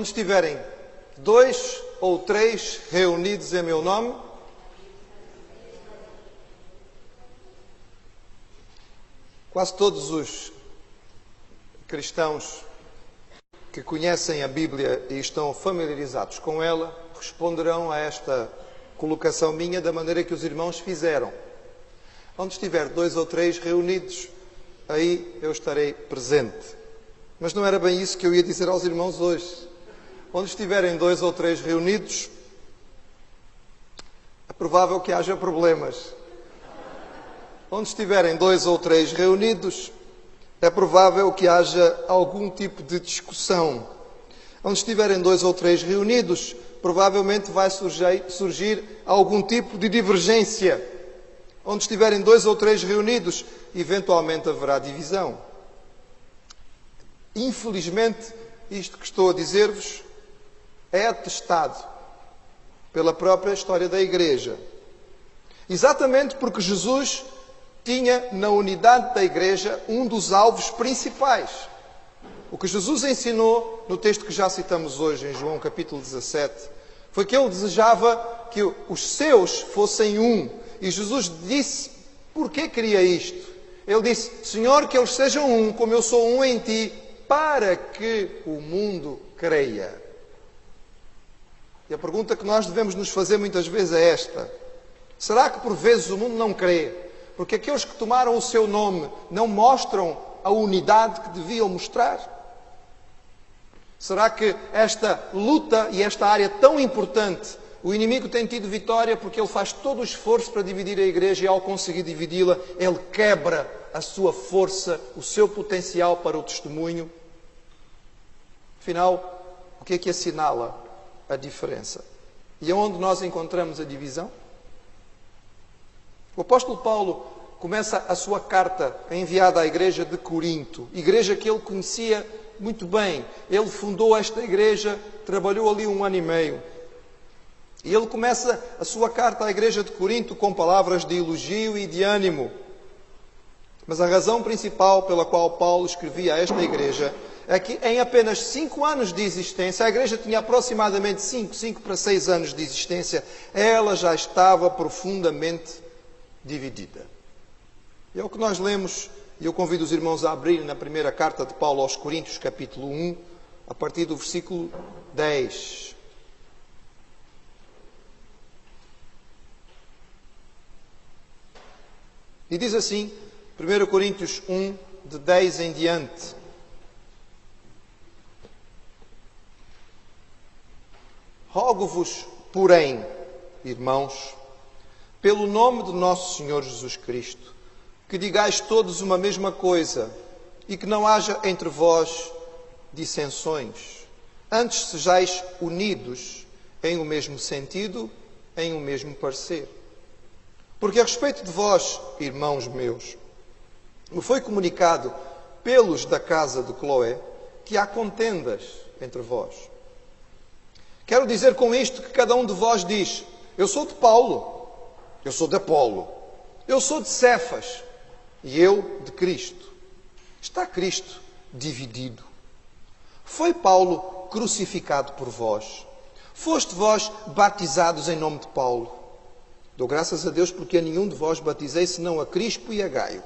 Onde estiverem 2 ou 3 reunidos em meu nome, quase todos os cristãos que conhecem a Bíblia e estão familiarizados com ela responderão a esta colocação minha da maneira que os irmãos fizeram. Onde estiver 2 ou 3 reunidos, aí eu estarei presente. Mas não era bem isso que eu ia dizer aos irmãos hoje. Onde estiverem 2 ou 3 reunidos, é provável que haja problemas. Onde estiverem 2 ou 3 reunidos, é provável que haja algum tipo de discussão. Onde estiverem 2 ou 3 reunidos, provavelmente vai surgir algum tipo de divergência. Onde estiverem 2 ou 3 reunidos, eventualmente haverá divisão. Infelizmente, isto que estou a dizer-vos é atestado pela própria história da Igreja. Exatamente porque Jesus tinha na unidade da Igreja um dos alvos principais. O que Jesus ensinou no texto que já citamos hoje, em João capítulo 17, foi que ele desejava que os seus fossem um. E Jesus disse, porquê queria isto? Ele disse, Senhor, que eles sejam um, como eu sou um em ti, para que o mundo creia. E a pergunta que nós devemos nos fazer muitas vezes é esta. Será que por vezes o mundo não crê? Porque aqueles que tomaram o seu nome não mostram a unidade que deviam mostrar? Será que esta luta e esta área tão importante, o inimigo tem tido vitória porque ele faz todo o esforço para dividir a Igreja e ao conseguir dividi-la, ele quebra a sua força, o seu potencial para o testemunho? Afinal, o que é que assinala a diferença? E aonde nós encontramos a divisão? O apóstolo Paulo começa a sua carta enviada à igreja de Corinto, igreja que ele conhecia muito bem. Ele fundou esta igreja, trabalhou ali 1 ano e meio. E ele começa a sua carta à igreja de Corinto com palavras de elogio e de ânimo. Mas a razão principal pela qual Paulo escrevia a esta igreja é que em apenas 5 anos de existência, a igreja tinha aproximadamente 5 para 6 anos de existência, ela já estava profundamente dividida. E é o que nós lemos, e eu convido os irmãos a abrir na primeira carta de Paulo aos Coríntios, capítulo 1, a partir do versículo 10. E diz assim, 1 Coríntios 1, de 10 em diante. Rogo-vos, porém, irmãos, pelo nome de nosso Senhor Jesus Cristo, que digais todos uma mesma coisa e que não haja entre vós dissensões. Antes sejais unidos em o mesmo sentido, em o mesmo parecer. Porque a respeito de vós, irmãos meus, me foi comunicado pelos da casa de Cloé que há contendas entre vós. Quero dizer com isto que cada um de vós diz, eu sou de Paulo, eu sou de Apolo, eu sou de Cefas e eu de Cristo. Está Cristo dividido? Foi Paulo crucificado por vós? Foste vós batizados em nome de Paulo? Dou graças a Deus porque a nenhum de vós batizei, senão a Crispo e a Gaio,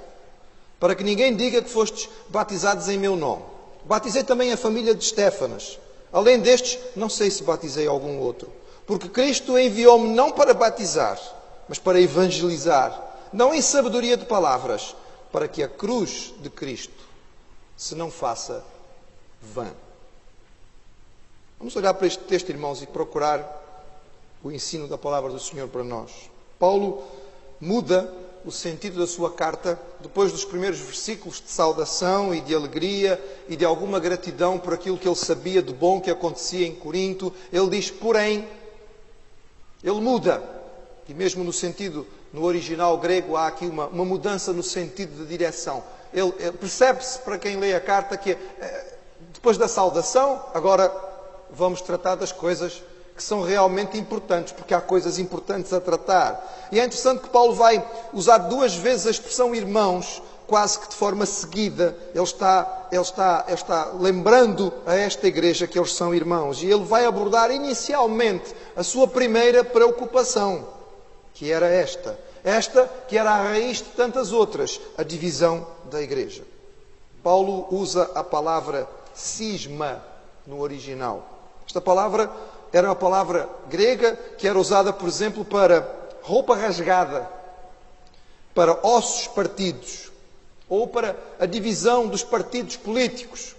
para que ninguém diga que fostes batizados em meu nome. Batizei também a família de Estéfanas. Além destes, não sei se batizei algum outro. Porque Cristo enviou-me não para batizar, mas para evangelizar, não em sabedoria de palavras, para que a cruz de Cristo se não faça vã. Vamos olhar para este texto, irmãos, e procurar o ensino da palavra do Senhor para nós. Paulo muda o sentido da sua carta depois dos primeiros versículos de saudação e de alegria e de alguma gratidão por aquilo que ele sabia de bom que acontecia em Corinto. Ele diz, porém, ele muda. E mesmo no sentido, no original grego, há aqui uma mudança no sentido de direção. Ele percebe-se, para quem lê a carta, que depois da saudação, agora vamos tratar das coisas que são realmente importantes, porque há coisas importantes a tratar. E é interessante que Paulo vai usar 2 vezes a expressão irmãos quase que de forma seguida, ele está lembrando a esta igreja que eles são irmãos. E ele vai abordar inicialmente a sua primeira preocupação, que era esta que era a raiz de tantas outras, a divisão da igreja. Paulo usa a palavra cisma no original. Esta palavra era uma palavra grega que era usada, por exemplo, para roupa rasgada, para ossos partidos, ou para a divisão dos partidos políticos.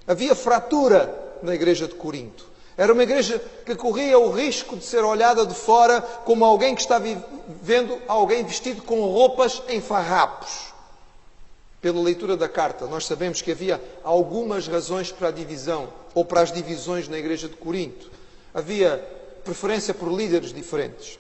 Havia fratura na igreja de Corinto. Era uma igreja que corria o risco de ser olhada de fora como alguém que está vendo alguém vestido com roupas em farrapos. Pela leitura da carta, nós sabemos que havia algumas razões para a divisão, ou para as divisões na igreja de Corinto. Havia preferência por líderes diferentes.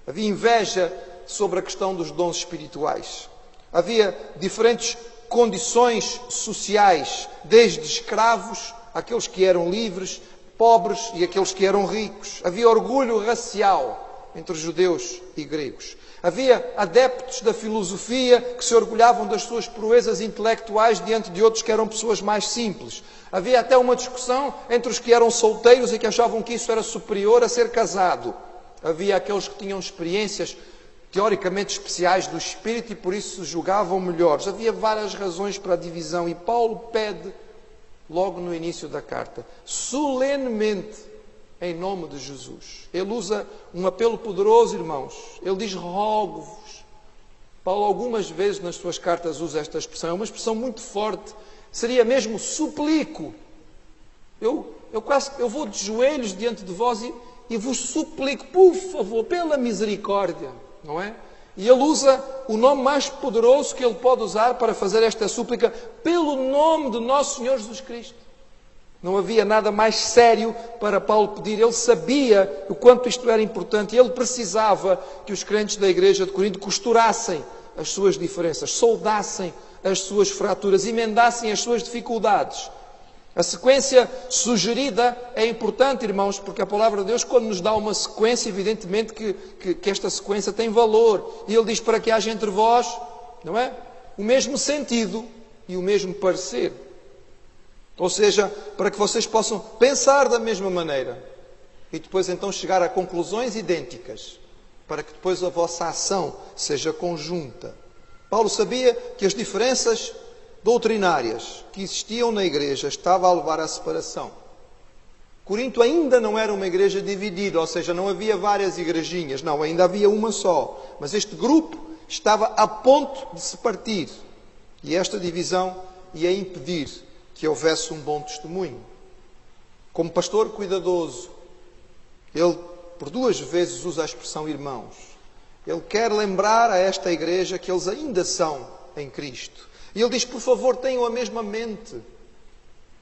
Havia inveja sobre a questão dos dons espirituais. Havia diferentes condições sociais, desde escravos, aqueles que eram livres, pobres e aqueles que eram ricos. Havia orgulho racial entre judeus e gregos. Havia adeptos da filosofia que se orgulhavam das suas proezas intelectuais diante de outros que eram pessoas mais simples. Havia até uma discussão entre os que eram solteiros e que achavam que isso era superior a ser casado. Havia aqueles que tinham experiências teoricamente especiais do Espírito e por isso se julgavam melhores. Havia várias razões para a divisão e Paulo pede, logo no início da carta, solenemente, em nome de Jesus. Ele usa um apelo poderoso, irmãos. Ele diz: rogo-vos. Paulo algumas vezes nas suas cartas usa esta expressão. É uma expressão muito forte. Seria mesmo suplico. Eu vou de joelhos diante de vós e vos suplico, por favor, pela misericórdia. Não é? E ele usa o nome mais poderoso que ele pode usar para fazer esta súplica, pelo nome de nosso Senhor Jesus Cristo. Não havia nada mais sério para Paulo pedir. Ele sabia o quanto isto era importante e ele precisava que os crentes da igreja de Corinto costurassem as suas diferenças, soldassem as suas fraturas, emendassem as suas dificuldades. A sequência sugerida é importante, irmãos, porque a palavra de Deus, quando nos dá uma sequência, evidentemente que esta sequência tem valor. E ele diz: para que haja entre vós, não é? O mesmo sentido e o mesmo parecer. Ou seja, para que vocês possam pensar da mesma maneira e depois então chegar a conclusões idênticas, para que depois a vossa ação seja conjunta. Paulo sabia que as diferenças doutrinárias que existiam na igreja estavam a levar à separação. Corinto ainda não era uma igreja dividida, ou seja, não havia várias igrejinhas, não, ainda havia uma só. Mas este grupo estava a ponto de se partir e esta divisão ia impedir que houvesse um bom testemunho. Como pastor cuidadoso, ele por 2 vezes usa a expressão irmãos. Ele quer lembrar a esta igreja que eles ainda são em Cristo. E ele diz: por favor, tenham a mesma mente.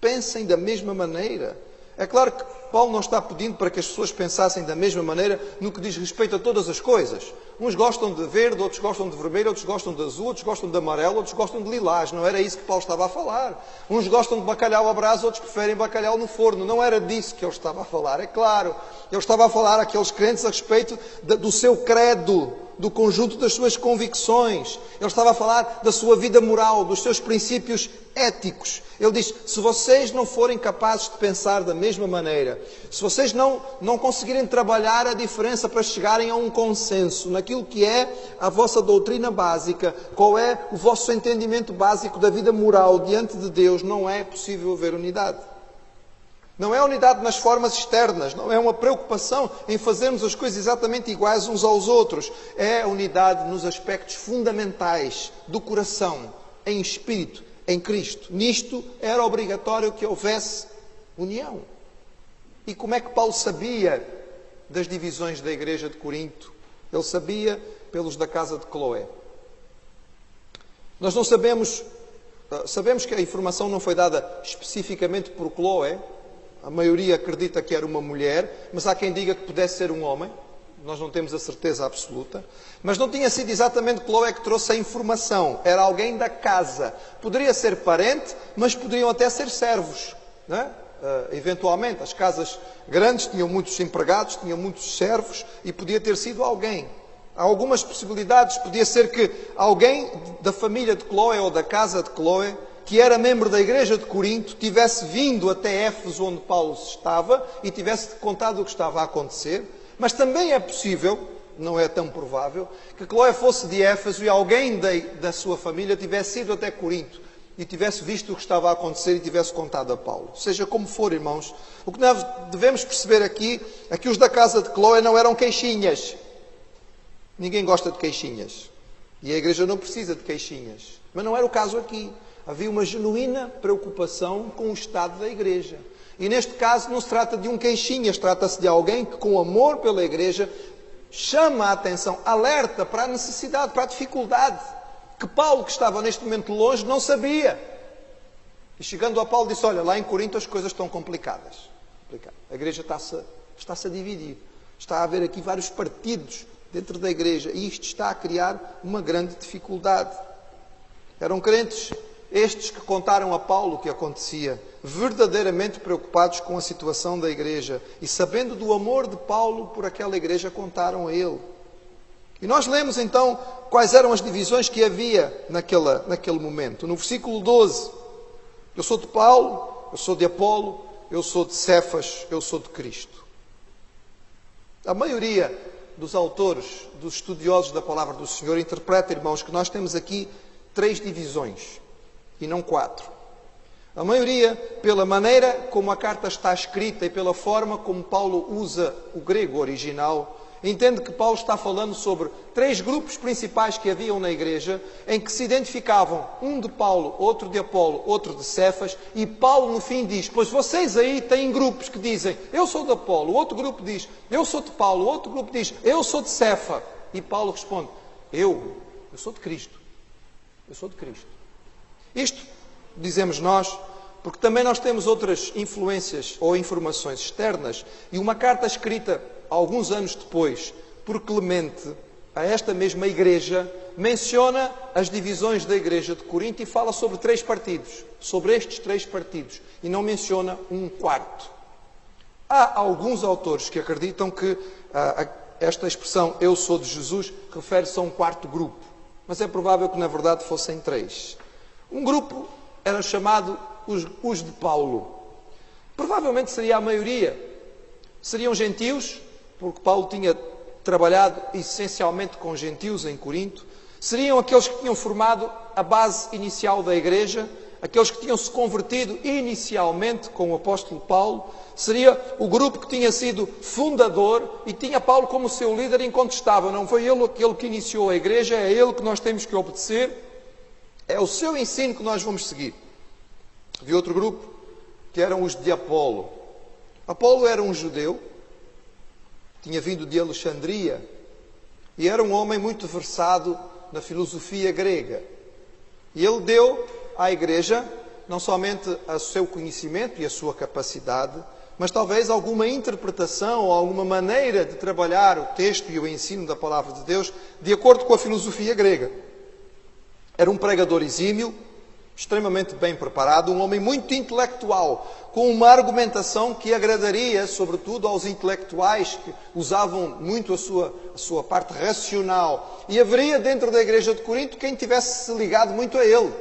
Pensem da mesma maneira. É claro que Paulo não está pedindo para que as pessoas pensassem da mesma maneira no que diz respeito a todas as coisas. Uns gostam de verde, outros gostam de vermelho, outros gostam de azul, outros gostam de amarelo, outros gostam de lilás. Não era isso que Paulo estava a falar. Uns gostam de bacalhau à brasa, outros preferem bacalhau no forno. Não era disso que ele estava a falar. É claro, ele estava a falar àqueles crentes a respeito do seu credo, do conjunto das suas convicções. Ele estava a falar da sua vida moral, dos seus princípios éticos. Ele diz: se vocês não forem capazes de pensar da mesma maneira, se vocês não conseguirem trabalhar a diferença para chegarem a um consenso naquilo que é a vossa doutrina básica, qual é o vosso entendimento básico da vida moral diante de Deus, não é possível haver unidade. Não é unidade nas formas externas, não é uma preocupação em fazermos as coisas exatamente iguais uns aos outros. É unidade nos aspectos fundamentais do coração, em espírito, em Cristo. Nisto era obrigatório que houvesse união. E como é que Paulo sabia das divisões da igreja de Corinto? Ele sabia pelos da casa de Cloé. Nós não sabemos que a informação não foi dada especificamente por Cloé. A maioria acredita que era uma mulher, mas há quem diga que pudesse ser um homem. Nós não temos a certeza absoluta. Mas não tinha sido exatamente Cloé que trouxe a informação. Era alguém da casa. Poderia ser parente, mas poderiam até ser servos. Não é? Eventualmente, as casas grandes tinham muitos empregados, tinham muitos servos e podia ter sido alguém. Há algumas possibilidades. Podia ser que alguém da família de Cloé ou da casa de Cloé, que era membro da igreja de Corinto, tivesse vindo até Éfeso, onde Paulo estava, e tivesse contado o que estava a acontecer. Mas também é possível, não é tão provável, que Cloé fosse de Éfeso e alguém da sua família tivesse ido até Corinto e tivesse visto o que estava a acontecer e tivesse contado a Paulo. Seja como for, irmãos, o que nós devemos perceber aqui é que os da casa de Cloé não eram queixinhas. Ninguém gosta de queixinhas. E a igreja não precisa de queixinhas. Mas não era o caso aqui. Havia uma genuína preocupação com o estado da igreja. E neste caso não se trata de um queixinhas, trata-se de alguém que, com amor pela igreja, chama a atenção, alerta para a necessidade, para a dificuldade, que Paulo, que estava neste momento longe, não sabia. E chegando a Paulo disse, olha, lá em Corinto as coisas estão complicadas. A igreja está-se a dividir. Está a haver aqui vários partidos dentro da igreja e isto está a criar uma grande dificuldade. Eram crentes estes que contaram a Paulo o que acontecia, verdadeiramente preocupados com a situação da igreja e sabendo do amor de Paulo por aquela igreja, contaram a ele. E nós lemos então quais eram as divisões que havia naquele momento. No versículo 12, eu sou de Paulo, eu sou de Apolo, eu sou de Cefas, eu sou de Cristo. A maioria dos autores, dos estudiosos da palavra do Senhor, interpreta, irmãos, que nós temos aqui 3 divisões e não 4. A maioria, pela maneira como a carta está escrita e pela forma como Paulo usa o grego original, entende que Paulo está falando sobre 3 grupos principais que haviam na igreja, em que se identificavam um de Paulo, outro de Apolo, outro de Cefas, e Paulo no fim diz, pois vocês aí têm grupos que dizem, eu sou de Apolo, o outro grupo diz, eu sou de Paulo, o outro grupo diz, eu sou de Cefa. E Paulo responde, eu sou de Cristo. Eu sou de Cristo. Isto dizemos nós, porque também nós temos outras influências ou informações externas, e uma carta escrita alguns anos depois por Clemente a esta mesma igreja menciona as divisões da igreja de Corinto e fala sobre 3 partidos, sobre estes 3 partidos, e não menciona um quarto. Há alguns autores que acreditam que esta expressão eu sou de Jesus refere-se a um quarto grupo, mas é provável que na verdade fossem 3. Um grupo era chamado os de Paulo. Provavelmente seria a maioria. Seriam gentios, porque Paulo tinha trabalhado essencialmente com gentios em Corinto. Seriam aqueles que tinham formado a base inicial da igreja, aqueles que tinham se convertido inicialmente com o apóstolo Paulo. Seria o grupo que tinha sido fundador e tinha Paulo como seu líder incontestável. Não foi ele aquele que iniciou a igreja, é ele que nós temos que obedecer. É o seu ensino que nós vamos seguir. Havia outro grupo, que eram os de Apolo. Apolo era um judeu, tinha vindo de Alexandria, e era um homem muito versado na filosofia grega. E ele deu à igreja, não somente o seu conhecimento e a sua capacidade, mas talvez alguma interpretação ou alguma maneira de trabalhar o texto e o ensino da palavra de Deus de acordo com a filosofia grega. Era um pregador exímio, extremamente bem preparado, um homem muito intelectual, com uma argumentação que agradaria, sobretudo, aos intelectuais que usavam muito a sua parte racional. E haveria dentro da igreja de Corinto quem tivesse se ligado muito a ele.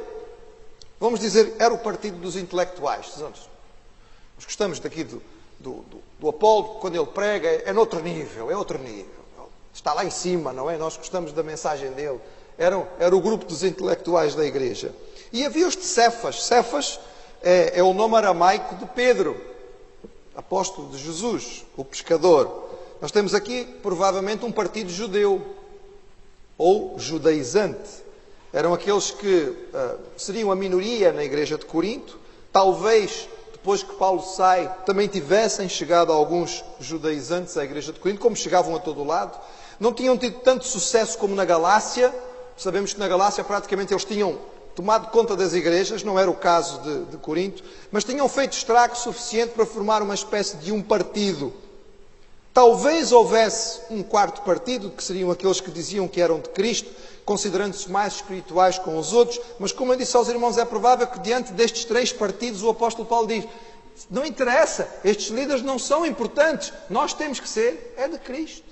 Vamos dizer, era o partido dos intelectuais. Nós gostamos daqui do Apolo, quando ele prega, é noutro nível, é outro nível. Está lá em cima, não é? Nós gostamos da mensagem dele. Era o grupo dos intelectuais da igreja. E havia os de Cefas. Cefas é o nome aramaico de Pedro, apóstolo de Jesus, o pescador. Nós temos aqui, provavelmente, um partido judeu, ou judaizante. Eram aqueles que seriam a minoria na igreja de Corinto. Talvez, depois que Paulo sai, também tivessem chegado alguns judaizantes à igreja de Corinto, como chegavam a todo o lado. Não tinham tido tanto sucesso como na Galácia. Sabemos que na Galácia praticamente eles tinham tomado conta das igrejas, não era o caso de Corinto, mas tinham feito estrago suficiente para formar uma espécie de um partido. Talvez houvesse um quarto partido, que seriam aqueles que diziam que eram de Cristo, considerando-se mais espirituais com os outros, mas como eu disse aos irmãos, é provável que diante destes 3 partidos o apóstolo Paulo diz, não interessa, estes líderes não são importantes, nós temos que ser, é de Cristo.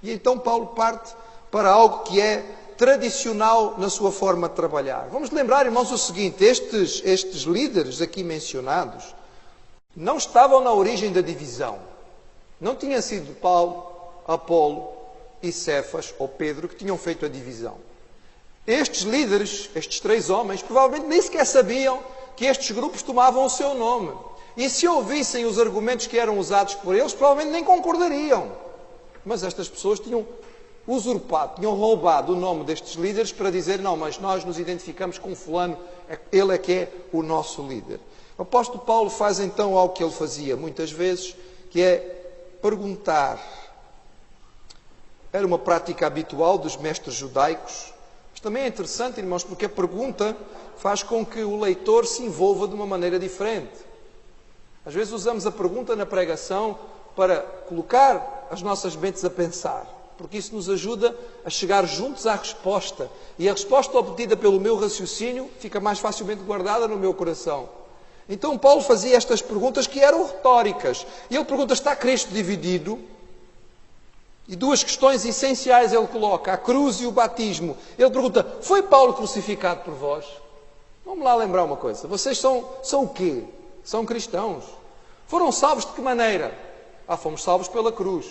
E então Paulo parte para algo que é tradicional na sua forma de trabalhar. Vamos lembrar, irmãos, o seguinte: estes líderes aqui mencionados não estavam na origem da divisão. Não tinha sido Paulo, Apolo e Cefas, ou Pedro, que tinham feito a divisão. Estes líderes, estes 3 homens, provavelmente nem sequer sabiam que estes grupos tomavam o seu nome. E se ouvissem os argumentos que eram usados por eles, provavelmente nem concordariam. Mas estas pessoas tinham usurpado, tinham roubado o nome destes líderes para dizer: não, mas nós nos identificamos com fulano, ele é que é o nosso líder. O apóstolo Paulo faz então algo que ele fazia muitas vezes, que é perguntar. Era uma prática habitual dos mestres judaicos. Mas também é interessante, irmãos, porque a pergunta faz com que o leitor se envolva de uma maneira diferente. Às vezes usamos a pergunta na pregação para colocar as nossas mentes a pensar, porque isso nos ajuda a chegar juntos à resposta. E a resposta obtida pelo meu raciocínio fica mais facilmente guardada no meu coração. Então Paulo fazia estas perguntas que eram retóricas. E ele pergunta: está Cristo dividido? E 2 questões essenciais ele coloca: a cruz e o batismo. Ele pergunta: foi Paulo crucificado por vós? Vamos lá lembrar uma coisa. Vocês são o quê? São cristãos. Foram salvos de que maneira? Fomos salvos pela cruz.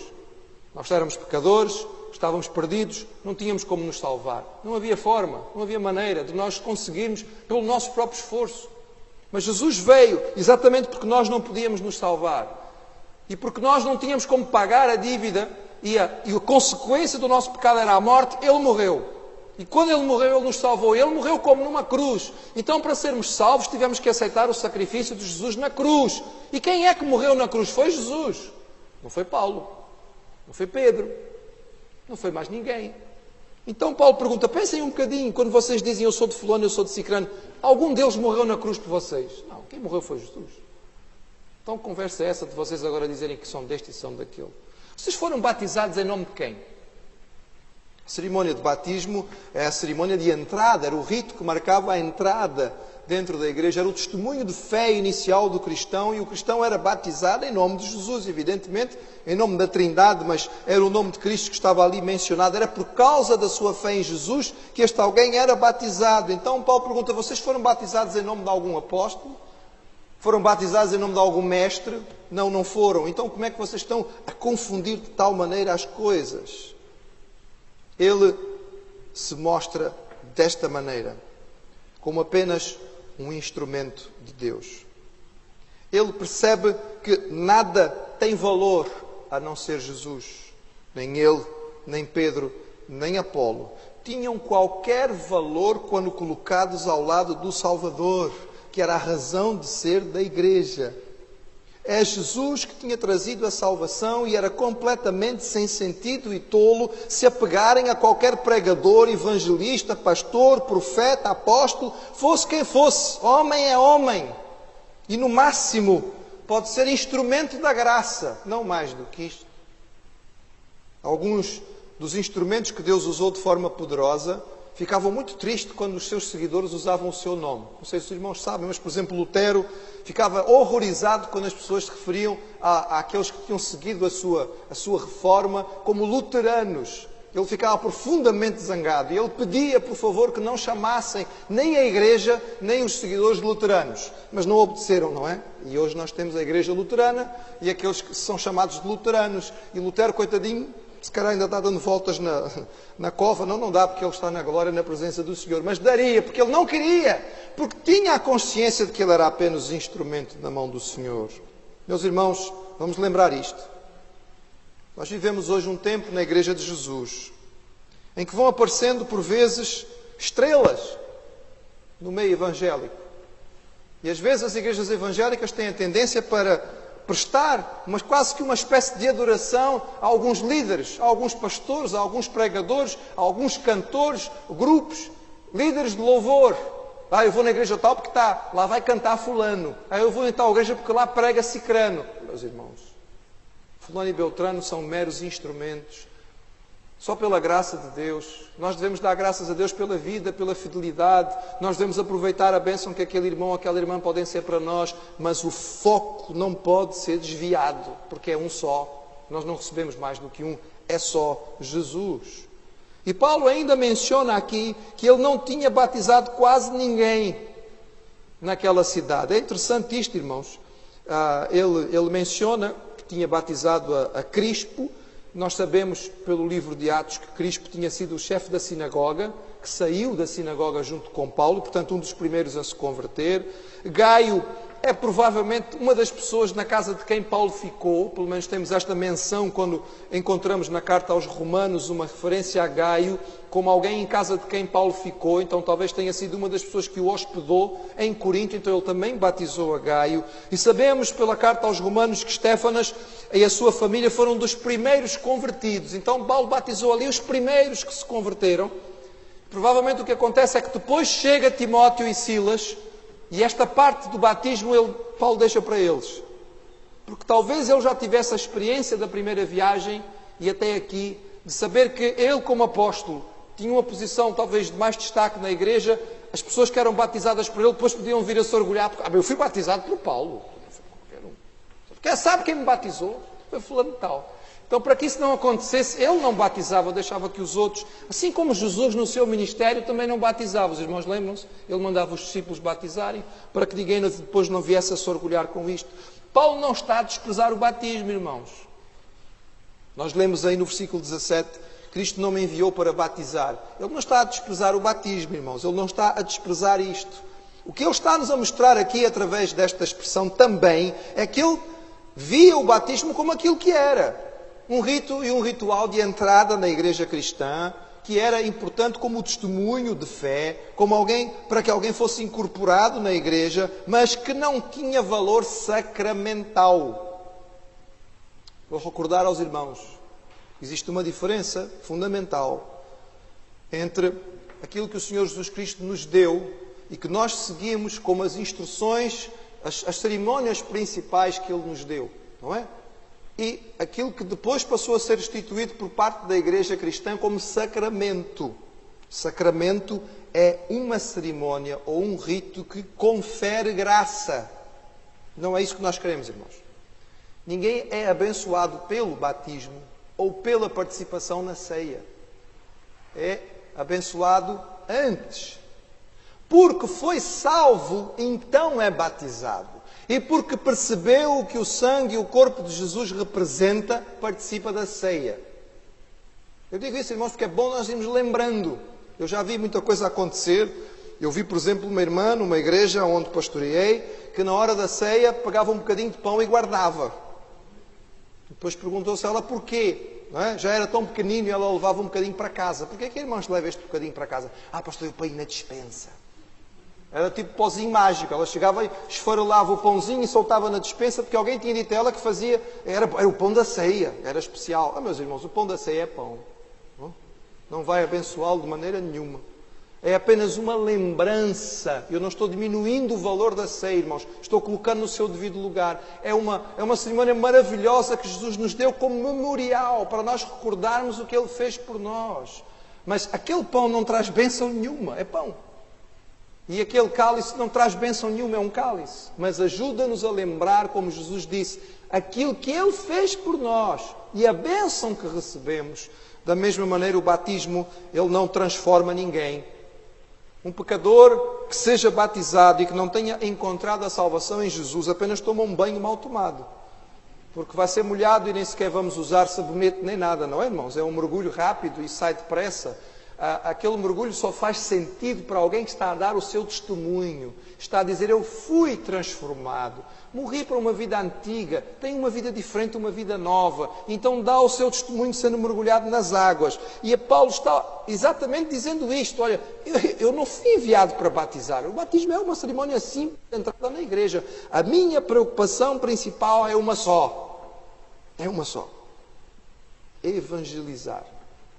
Nós éramos pecadores, estávamos perdidos, não tínhamos como nos salvar. Não havia forma, não havia maneira de nós conseguirmos pelo nosso próprio esforço. Mas Jesus veio exatamente porque nós não podíamos nos salvar. E porque nós não tínhamos como pagar a dívida e a consequência do nosso pecado era a morte, Ele morreu. E quando Ele morreu, Ele nos salvou. Ele morreu como numa cruz. Então, para sermos salvos, tivemos que aceitar o sacrifício de Jesus na cruz. E quem é que morreu na cruz? Foi Jesus. Não foi Paulo. Não foi Pedro. Não foi mais ninguém. Então Paulo pergunta: pensem um bocadinho, quando vocês dizem eu sou de fulano, eu sou de cicrano, algum deles morreu na cruz por vocês? Não, quem morreu foi Jesus. Então conversa é essa de vocês agora dizerem que são deste e são daquele? Vocês foram batizados em nome de quem? A cerimónia de batismo é a cerimónia de entrada, era o rito que marcava a entrada dentro da igreja, era o testemunho de fé inicial do cristão, e o cristão era batizado em nome de Jesus, evidentemente, em nome da Trindade, mas era o nome de Cristo que estava ali mencionado, era por causa da sua fé em Jesus que este alguém era batizado. Então Paulo pergunta: vocês foram batizados em nome de algum apóstolo? Foram batizados em nome de algum mestre? Não, não foram. Então como é que vocês estão a confundir de tal maneira as coisas? Ele se mostra desta maneira, como apenas um instrumento de Deus. Ele percebe que nada tem valor a não ser Jesus. Nem ele, nem Pedro, nem Apolo tinham qualquer valor quando colocados ao lado do Salvador, que era a razão de ser da igreja. É Jesus que tinha trazido a salvação e era completamente sem sentido e tolo se apegarem a qualquer pregador, evangelista, pastor, profeta, apóstolo, fosse quem fosse. Homem é homem. E no máximo pode ser instrumento da graça, não mais do que isto. Alguns dos instrumentos que Deus usou de forma poderosa ficavam muito tristes quando os seus seguidores usavam o seu nome. Não sei se os irmãos sabem, mas, por exemplo, Lutero ficava horrorizado quando as pessoas se referiam àqueles que tinham seguido a sua reforma como luteranos. Ele ficava profundamente zangado e ele pedia, por favor, que não chamassem nem a Igreja, nem os seguidores luteranos. Mas não obedeceram, não é? E hoje nós temos a Igreja luterana e aqueles que são chamados de luteranos. E Lutero, coitadinho, se calhar ainda está dando voltas na cova. Não dá, porque ele está na glória, na presença do Senhor. Mas daria, porque ele não queria. Porque tinha a consciência de que ele era apenas instrumento na mão do Senhor. Meus irmãos, vamos lembrar isto. Nós vivemos hoje um tempo na Igreja de Jesus, em que vão aparecendo, por vezes, estrelas no meio evangélico. E às vezes as igrejas evangélicas têm a tendência para prestar quase que uma espécie de adoração a alguns líderes, a alguns pastores, a alguns pregadores, a alguns cantores, grupos, líderes de louvor. Eu vou na igreja tal porque lá vai cantar fulano. Eu vou em tal igreja porque lá prega cicrano. Meus irmãos, fulano e beltrano são meros instrumentos. Só pela graça de Deus. Nós devemos dar graças a Deus pela vida, pela fidelidade. Nós devemos aproveitar a bênção que aquele irmão ou aquela irmã podem ser para nós. Mas o foco não pode ser desviado, porque é um só. Nós não recebemos mais do que um. É só Jesus. E Paulo ainda menciona aqui que ele não tinha batizado quase ninguém naquela cidade. É interessante isto, irmãos. Ele menciona que tinha batizado a Crispo. Nós sabemos pelo livro de Atos que Crispo tinha sido o chefe da sinagoga, que saiu da sinagoga junto com Paulo, portanto um dos primeiros a se converter. Gaio é provavelmente uma das pessoas na casa de quem Paulo ficou, pelo menos temos esta menção quando encontramos na carta aos Romanos uma referência a Gaio como alguém em casa de quem Paulo ficou, então talvez tenha sido uma das pessoas que o hospedou em Corinto, então ele também batizou a Gaio. E sabemos pela carta aos Romanos que Estéfanas e a sua família foram dos primeiros convertidos, então Paulo batizou ali os primeiros que se converteram. Provavelmente o que acontece é que depois chega Timóteo e Silas, e esta parte do batismo Paulo deixa para eles. Porque talvez ele já tivesse a experiência da primeira viagem e até aqui, de saber que ele como apóstolo tinha uma posição talvez de mais destaque na igreja, as pessoas que eram batizadas por ele depois podiam vir a se orgulhar, porque eu fui batizado por Paulo. Quem sabe quem me batizou? Foi fulano tal. Então, para que isso não acontecesse, ele não batizava, deixava que os outros, assim como Jesus no seu ministério também não batizava. Os irmãos lembram-se? Ele mandava os discípulos batizarem, para que ninguém depois não viesse a se orgulhar com isto. Paulo não está a desprezar o batismo, irmãos. Nós lemos aí no versículo 17, Cristo não me enviou para batizar. Ele não está a desprezar o batismo, irmãos. Ele não está a desprezar isto. O que ele está-nos a mostrar aqui, através desta expressão também, é que ele via o batismo como aquilo que era. Um rito e um ritual de entrada na igreja cristã, que era importante como testemunho de fé, como alguém, para que alguém fosse incorporado na igreja, mas que não tinha valor sacramental. Vou recordar aos irmãos, existe uma diferença fundamental entre aquilo que o Senhor Jesus Cristo nos deu e que nós seguimos como as instruções, as cerimónias principais que Ele nos deu, não é? E aquilo que depois passou a ser instituído por parte da Igreja Cristã como sacramento. Sacramento é uma cerimónia ou um rito que confere graça. Não é isso que nós queremos, irmãos. Ninguém é abençoado pelo batismo ou pela participação na ceia. É abençoado antes. Porque foi salvo, então é batizado. E porque percebeu o que o sangue e o corpo de Jesus representa, participa da ceia. Eu digo isso, irmãos, porque é bom nós irmos lembrando. Eu já vi muita coisa acontecer. Eu vi, por exemplo, uma irmã numa igreja onde pastoreei, que na hora da ceia pegava um bocadinho de pão e guardava. Depois perguntou-se ela porquê. Não é? Já era tão pequenino e ela levava um bocadinho para casa. Porquê que a irmã leva este bocadinho para casa? Pastor, eu ponho na despensa. Era tipo pozinho mágico. Ela chegava e esfarelava o pãozinho e soltava na despensa, porque alguém tinha dito a ela que fazia... Era o pão da ceia, era especial. Meus irmãos, o pão da ceia é pão. Não vai abençoá-lo de maneira nenhuma. É apenas uma lembrança. Eu não estou diminuindo o valor da ceia, irmãos. Estou colocando no seu devido lugar. É uma cerimónia maravilhosa que Jesus nos deu como memorial, para nós recordarmos o que Ele fez por nós. Mas aquele pão não traz bênção nenhuma. É pão. E aquele cálice não traz bênção nenhuma, é um cálice. Mas ajuda-nos a lembrar, como Jesus disse, aquilo que Ele fez por nós e a bênção que recebemos. Da mesma maneira, o batismo, ele não transforma ninguém. Um pecador que seja batizado e que não tenha encontrado a salvação em Jesus, apenas toma um banho mal tomado. Porque vai ser molhado e nem sequer vamos usar sabonete nem nada, não é, irmãos? É um mergulho rápido e sai depressa. Aquele mergulho só faz sentido para alguém que está a dar o seu testemunho. Está a dizer, eu fui transformado. Morri para uma vida antiga, tenho uma vida diferente, uma vida nova. Então dá o seu testemunho sendo mergulhado nas águas. E a Paulo está exatamente dizendo isto. Olha, eu não fui enviado para batizar. O batismo é uma cerimónia simples de entrada na igreja. A minha preocupação principal é uma só. É uma só. Evangelizar.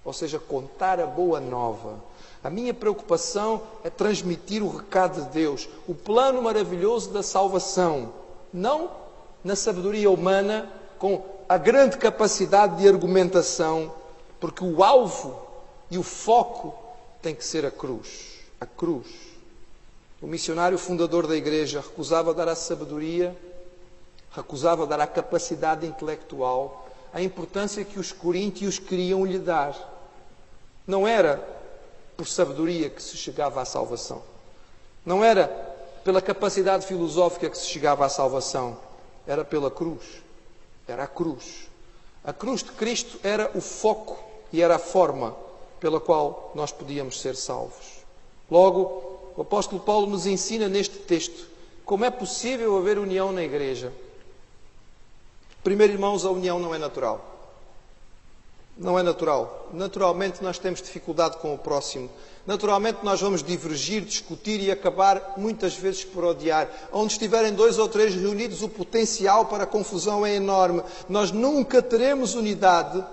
Ou seja, contar a boa nova. A minha preocupação é transmitir o recado de Deus. O plano maravilhoso da salvação. Não na sabedoria humana, com a grande capacidade de argumentação, porque o alvo e o foco tem que ser a cruz. A cruz. O missionário fundador da igreja recusava dar a sabedoria, recusava dar a capacidade intelectual, a importância que os coríntios queriam lhe dar. Não era por sabedoria que se chegava à salvação. Não era pela capacidade filosófica que se chegava à salvação. Era pela cruz. Era a cruz. A cruz de Cristo era o foco e era a forma pela qual nós podíamos ser salvos. Logo, o apóstolo Paulo nos ensina neste texto como é possível haver união na igreja. Primeiro, irmãos, a união não é natural. Não é natural. Naturalmente nós temos dificuldade com o próximo. Naturalmente nós vamos divergir, discutir e acabar muitas vezes por odiar. Onde estiverem 2 ou 3 reunidos, o potencial para a confusão é enorme. Nós nunca teremos unidade,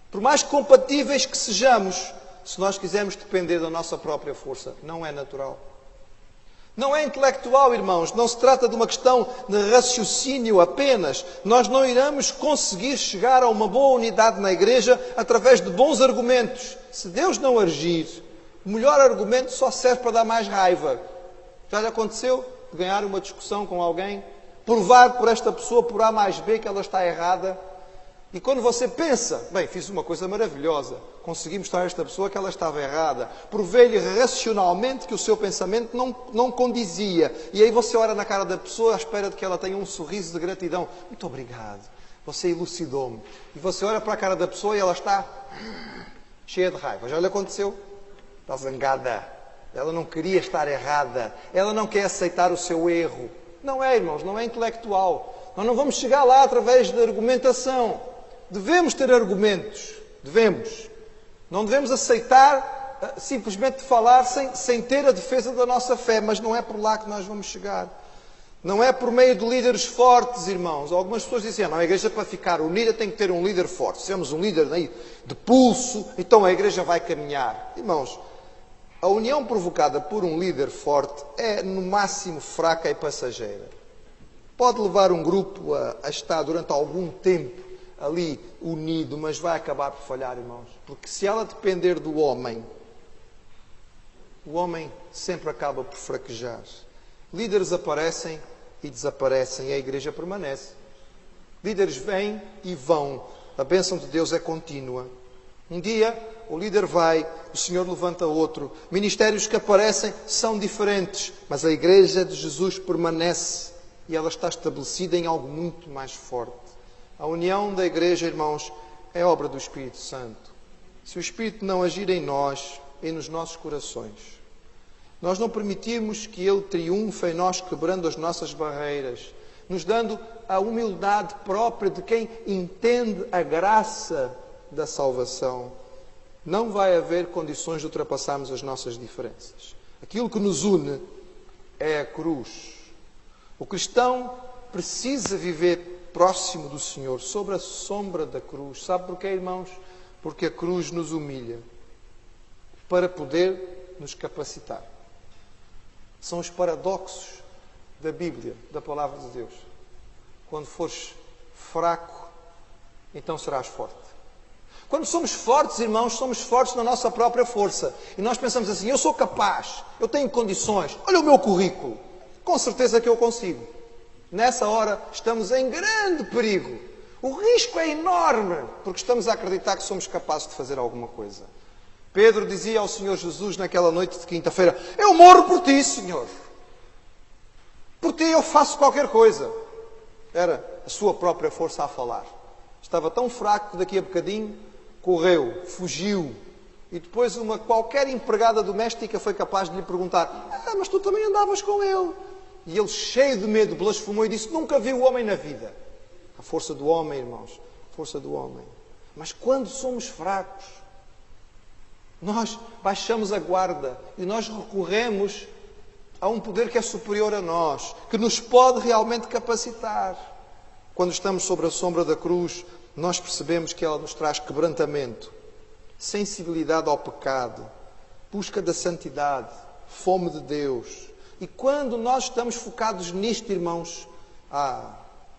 por mais compatíveis que sejamos, se nós quisermos depender da nossa própria força. Não é natural. Não é intelectual, irmãos. Não se trata de uma questão de raciocínio apenas. Nós não iremos conseguir chegar a uma boa unidade na igreja através de bons argumentos. Se Deus não agir, o melhor argumento só serve para dar mais raiva. Já lhe aconteceu de ganhar uma discussão com alguém? Provar por esta pessoa, por A mais B, que ela está errada? E quando você pensa, bem, fiz uma coisa maravilhosa, consegui mostrar a esta pessoa que ela estava errada, provei-lhe racionalmente que o seu pensamento não condizia. E aí você olha na cara da pessoa à espera de que ela tenha um sorriso de gratidão. Muito obrigado, você elucidou-me. E você olha para a cara da pessoa e ela está cheia de raiva. Já lhe aconteceu? Está zangada. Ela não queria estar errada. Ela não quer aceitar o seu erro. Não é, irmãos, não é intelectual. Nós não vamos chegar lá através de argumentação. Devemos ter argumentos. Devemos. Não devemos aceitar simplesmente falar sem ter a defesa da nossa fé. Mas não é por lá que nós vamos chegar. Não é por meio de líderes fortes, irmãos. Algumas pessoas dizem, não, a igreja para ficar unida tem que ter um líder forte. Se temos um líder de pulso, então a igreja vai caminhar. Irmãos, a união provocada por um líder forte é no máximo fraca e passageira. Pode levar um grupo a estar durante algum tempo ali unido, mas vai acabar por falhar, irmãos. Porque se ela depender do homem, o homem sempre acaba por fraquejar. Líderes aparecem e desaparecem e a igreja permanece. Líderes vêm e vão. A bênção de Deus é contínua. Um dia o líder vai, o Senhor levanta outro. Ministérios que aparecem são diferentes, mas a igreja de Jesus permanece e ela está estabelecida em algo muito mais forte. A união da igreja, irmãos, é obra do Espírito Santo. Se o Espírito não agir em nós e nos nossos corações, nós não permitirmos que Ele triunfe em nós, quebrando as nossas barreiras, nos dando a humildade própria de quem entende a graça da salvação, não vai haver condições de ultrapassarmos as nossas diferenças. Aquilo que nos une é a cruz. O cristão precisa viver próximo do Senhor, sobre a sombra da cruz. Sabe porquê, irmãos? Porque a cruz nos humilha para poder nos capacitar. São os paradoxos da Bíblia, da Palavra de Deus. Quando fores fraco, então serás forte. Quando somos fortes, irmãos, somos fortes na nossa própria força. E nós pensamos assim, eu sou capaz, eu tenho condições, olha o meu currículo, com certeza que eu consigo. Nessa hora estamos em grande perigo. O risco é enorme, porque estamos a acreditar que somos capazes de fazer alguma coisa. Pedro dizia ao Senhor Jesus naquela noite de quinta-feira, eu morro por ti, Senhor. Por ti eu faço qualquer coisa. Era a sua própria força a falar. Estava tão fraco que daqui a bocadinho correu, fugiu. E depois qualquer empregada doméstica foi capaz de lhe perguntar, mas tu também andavas com ele. E ele, cheio de medo, blasfemou e disse, nunca vi o homem na vida. A força do homem, irmãos, a força do homem. Mas quando somos fracos, nós baixamos a guarda e nós recorremos a um poder que é superior a nós, que nos pode realmente capacitar. Quando estamos sobre a sombra da cruz, nós percebemos que ela nos traz quebrantamento, sensibilidade ao pecado, busca da santidade, fome de Deus. E quando nós estamos focados nisto, irmãos,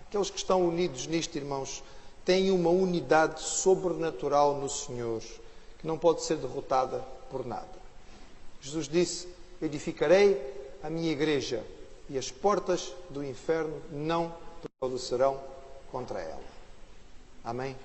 aqueles que estão unidos nisto, irmãos, têm uma unidade sobrenatural no Senhor, que não pode ser derrotada por nada. Jesus disse, edificarei a minha igreja e as portas do inferno não prevalecerão contra ela. Amém?